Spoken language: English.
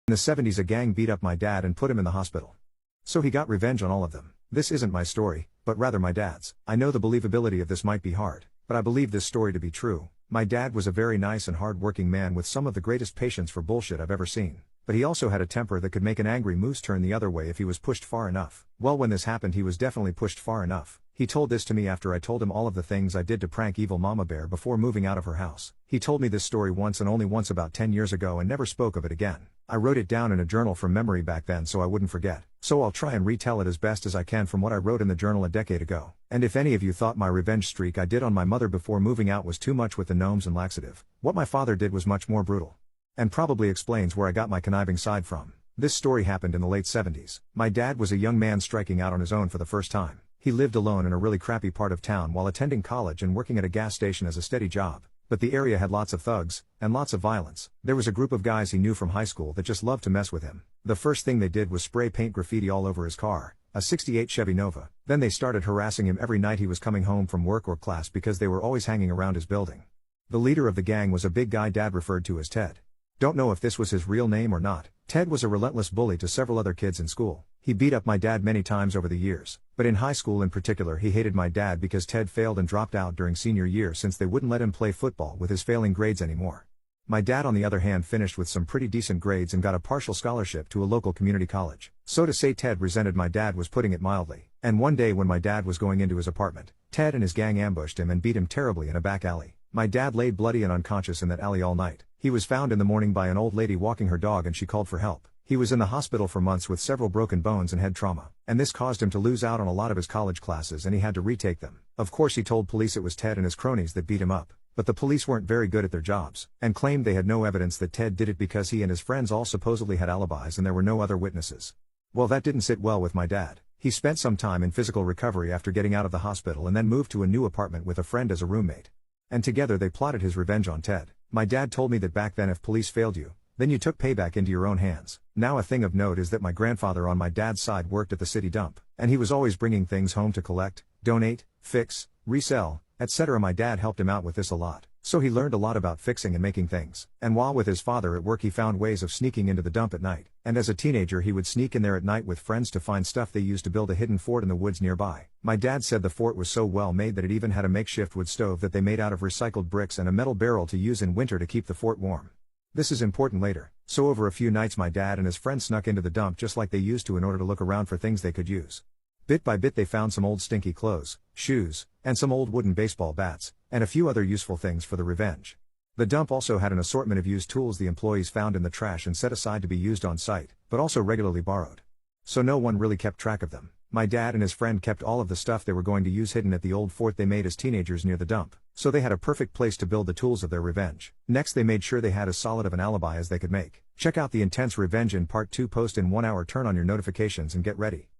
In the 70s a gang beat up my dad and put him in the hospital. So he got revenge on all of them. This isn't my story, but rather my dad's. I know the believability of this might be hard, but I believe this story to be true. My dad was a very nice and hard-working man with some of the greatest patience for bullshit I've ever seen. But he also had a temper that could make an angry moose turn the other way if he was pushed far enough. Well, when this happened he was definitely pushed far enough. He told this to me after I told him all of the things I did to prank evil Mama Bear before moving out of her house. He told me this story once and only once about 10 years ago and never spoke of it again. I wrote it down in a journal from memory back then so I wouldn't forget. So I'll try and retell it as best as I can from what I wrote in the journal a decade ago. And if any of you thought my revenge streak I did on my mother before moving out was too much with the gnomes and laxative, what my father did was much more brutal. And probably explains where I got my conniving side from. This story happened in the late 70s. My dad was a young man striking out on his own for the first time. He lived alone in a really crappy part of town while attending college and working at a gas station as a steady job. But the area had lots of thugs, and lots of violence. There was a group of guys he knew from high school that just loved to mess with him. The first thing they did was spray paint graffiti all over his car, a '68 Chevy Nova. Then they started harassing him every night he was coming home from work or class because they were always hanging around his building. The leader of the gang was a big guy Dad referred to as Ted. Don't know if this was his real name or not. Ted was a relentless bully to several other kids in school. He beat up my dad many times over the years, but in high school in particular he hated my dad because Ted failed and dropped out during senior year since they wouldn't let him play football with his failing grades anymore. My dad on the other hand finished with some pretty decent grades and got a partial scholarship to a local community college. So to say Ted resented my dad was putting it mildly. And one day when my dad was going into his apartment, Ted and his gang ambushed him and beat him terribly in a back alley. My dad laid bloody and unconscious in that alley all night. He was found in the morning by an old lady walking her dog and she called for help. He was in the hospital for months with several broken bones and head trauma, and this caused him to lose out on a lot of his college classes and he had to retake them. Of course he told police it was Ted and his cronies that beat him up, but the police weren't very good at their jobs, and claimed they had no evidence that Ted did it because he and his friends all supposedly had alibis and there were no other witnesses. Well, that didn't sit well with my dad. He spent some time in physical recovery after getting out of the hospital and then moved to a new apartment with a friend as a roommate. And together they plotted his revenge on Ted. My dad told me that back then if police failed you, then you took payback into your own hands. Now a thing of note is that my grandfather on my dad's side worked at the city dump, and he was always bringing things home to collect, donate, fix, resell, etc. My dad helped him out with this a lot, so he learned a lot about fixing and making things. And while with his father at work he found ways of sneaking into the dump at night, and as a teenager he would sneak in there at night with friends to find stuff they used to build a hidden fort in the woods nearby. My dad said the fort was so well made that it even had a makeshift wood stove that they made out of recycled bricks and a metal barrel to use in winter to keep the fort warm. This is important later. So over a few nights my dad and his friends snuck into the dump just like they used to in order to look around for things they could use. Bit by bit they found some old stinky clothes, shoes, and some old wooden baseball bats, and a few other useful things for the revenge. The dump also had an assortment of used tools the employees found in the trash and set aside to be used on site, but also regularly borrowed. So no one really kept track of them. My dad and his friend kept all of the stuff they were going to use hidden at the old fort they made as teenagers near the dump, so they had a perfect place to build the tools of their revenge. Next they made sure they had as solid of an alibi as they could make. Check out the intense revenge in part 2 post in 1 hour, turn on your notifications and get ready.